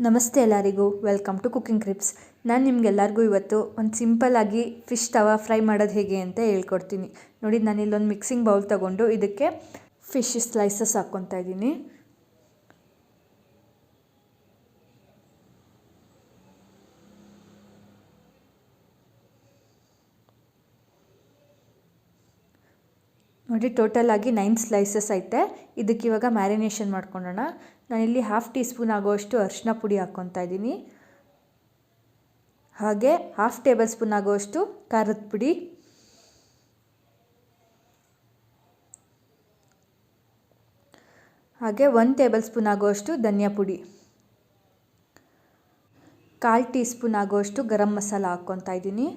ನಮಸ್ತೆ ಎಲ್ಲರಿಗೂ, welcome to cooking clips. ನಾನು ನಿಮಗೆಲ್ಲರಿಗೂ ಇವತ್ತು ಒಂದು ಸಿಂಪಲ್ಲಾಗಿ ಫಿಶ್ ತವಾ ಫ್ರೈ ಮಾಡೋದು ಹೇಗೆ ಅಂತ ಹೇಳ್ಕೊಡ್ತೀನಿ. ನೋಡಿ, ನಾನಿಲ್ಲೊಂದು ಮಿಕ್ಸಿಂಗ್ ಬೌಲ್ ತೊಗೊಂಡು ಇದಕ್ಕೆ ಫಿಶ್ ಸ್ಲೈಸಸ್ ಹಾಕ್ಕೊತಾ ಇದ್ದೀನಿ. ನೋಡಿ, ಟೋಟಲಾಗಿ 9 ಸ್ಲೈಸಸ್ ಐತೆ. ಇದಕ್ಕೆ ಇವಾಗ ಮ್ಯಾರಿನೇಷನ್ ಮಾಡ್ಕೊಳ್ಳೋಣ. ನಾನಿಲ್ಲಿ 1/2 ಟೀ ಸ್ಪೂನ್ ಆಗೋಷ್ಟು ಅರಿಶಿನ ಪುಡಿ ಹಾಕ್ಕೊತಾ ಇದ್ದೀನಿ. ಹಾಗೆ 1/2 ಟೇಬಲ್ ಸ್ಪೂನ್ ಆಗೋಷ್ಟು ಖಾರದ ಪುಡಿ, ಹಾಗೆ 1 ಟೇಬಲ್ ಸ್ಪೂನ್ ಆಗೋಷ್ಟು ಧನಿಯಾ ಪುಡಿ, 1/4 ಟೀ ಸ್ಪೂನ್ ಆಗೋಷ್ಟು ಗರಂ ಮಸಾಲ ಹಾಕ್ಕೊತಾ ಇದ್ದೀನಿ.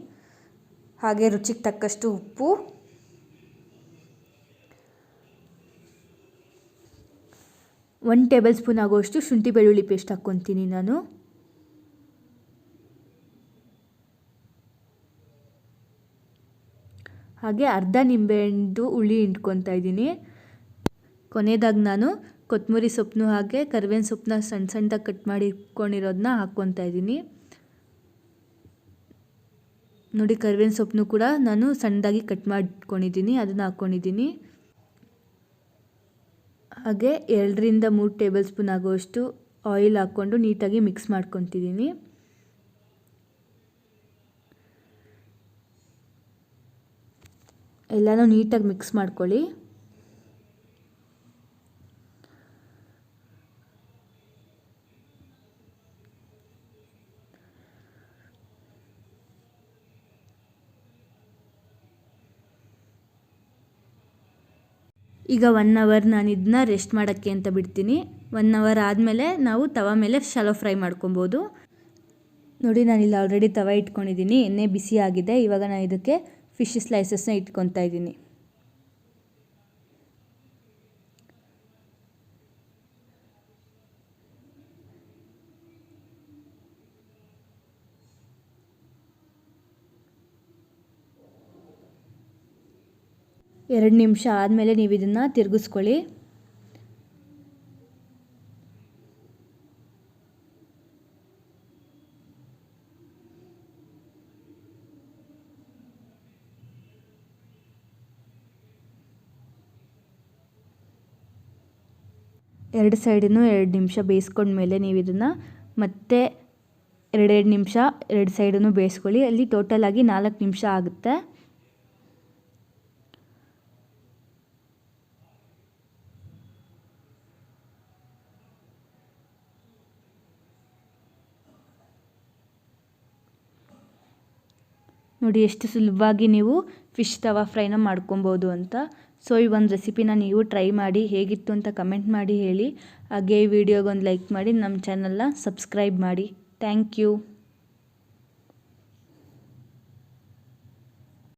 ಹಾಗೆ ರುಚಿಗೆ ತಕ್ಕಷ್ಟು ಉಪ್ಪು, 1 ಟೇಬಲ್ ಸ್ಪೂನ್ ಆಗೋಷ್ಟು ಶುಂಠಿ ಬೆಳ್ಳುಳ್ಳಿ ಪೇಸ್ಟ್ ಹಾಕ್ಕೊತೀನಿ ನಾನು. ಹಾಗೆ ಅರ್ಧ ನಿಂಬೆಹಣ್ಣು ಹುಳಿ ಹಿಂಡ್ಕೊತಾ ಇದ್ದೀನಿ. ಕೊನೆಯದಾಗಿ ನಾನು ಕೊತ್ತಂಬರಿ ಸೊಪ್ಪನ್ನು ಹಾಗೆ ಕರಿಬೇವಿನ ಸೊಪ್ಪನ್ನ ಸಣ್ಣ ಸಣ್ಣದಾಗಿ ಕಟ್ ಮಾಡಿ ಇಟ್ಕೊಂಡಿರೋದನ್ನ ಹಾಕ್ಕೊತಾ ಇದ್ದೀನಿ. ನೋಡಿ, ಕರಿಬೇವಿನ ಸೊಪ್ಪನ್ನು ಕೂಡ ನಾನು ಸಣ್ಣದಾಗಿ ಕಟ್ ಮಾಡಿ ಇಟ್ಕೊಂಡಿದ್ದೀನಿ, ಅದನ್ನು ಹಾಕ್ಕೊಂಡಿದ್ದೀನಿ. ಹಾಗೆ 2ರಿಂದ 3 ಟೇಬಲ್ ಸ್ಪೂನ್ ಆಗೋಷ್ಟು ಆಯಿಲ್ ಹಾಕ್ಕೊಂಡು ನೀಟಾಗಿ ಮಿಕ್ಸ್ ಮಾಡ್ಕೊತಿದ್ದೀನಿ. ಎಲ್ಲನೂ ನೀಟಾಗಿ ಮಿಕ್ಸ್ ಮಾಡ್ಕೊಳ್ಳಿ. ಈಗ 1 ಅವರ್ ನಾನು ಇದನ್ನ ರೆಸ್ಟ್ ಮಾಡೋಕ್ಕೆ ಅಂತ ಬಿಡ್ತೀನಿ. 1 ಅವರ್ ಆದಮೇಲೆ ನಾವು ತವಾ ಮೇಲೆ ಶಾಲೋ ಫ್ರೈ ಮಾಡ್ಕೊಬೋದು. ನೋಡಿ, ನಾನಿಲ್ಲಿ ಆಲ್ರೆಡಿ ತವಾ ಇಟ್ಕೊಂಡಿದ್ದೀನಿ, ಎಣ್ಣೆ ಬಿಸಿ ಆಗಿದೆ. ಇವಾಗ ನಾನು ಇದಕ್ಕೆ ಫಿಶ್ ಸ್ಲೈಸಸ್ನ ಇಟ್ಕೊತಾ ಇದ್ದೀನಿ. ಎರಡು ನಿಮಿಷ ಆದಮೇಲೆ ನೀವು ಇದನ್ನು ತಿರುಗಿಸ್ಕೊಳ್ಳಿ. ಎರಡು ಸೈಡನ್ನು 2 ನಿಮಿಷ ಬೇಯಿಸ್ಕೊಂಡ್ಮೇಲೆ ನೀವು ಇದನ್ನು ಮತ್ತೆ 2 ನಿಮಿಷ 2 ಸೈಡನ್ನು ಬೇಯಿಸ್ಕೊಳ್ಳಿ. ಅಲ್ಲಿ ಟೋಟಲಾಗಿ 4 ನಿಮಿಷ ಆಗುತ್ತೆ. ನೋಡಿ, ಎಷ್ಟು ಸುಲಭವಾಗಿ ನೀವು ಫಿಶ್ ತವಾ ಫ್ರೈನ ಮಾಡ್ಕೊಬೋದು ಅಂತ. ಸೊ ಈ ಒಂದು ರೆಸಿಪಿನ ನೀವು ಟ್ರೈ ಮಾಡಿ, ಹೇಗಿತ್ತು ಅಂತ ಕಮೆಂಟ್ ಮಾಡಿ ಹೇಳಿ. ಹಾಗೆ ಈ ವಿಡಿಯೋಗೊಂದು ಲೈಕ್ ಮಾಡಿ, ನಮ್ಮ ಚಾನಲ್ನ ಸಬ್ಸ್ಕ್ರೈಬ್ ಮಾಡಿ. Thank you.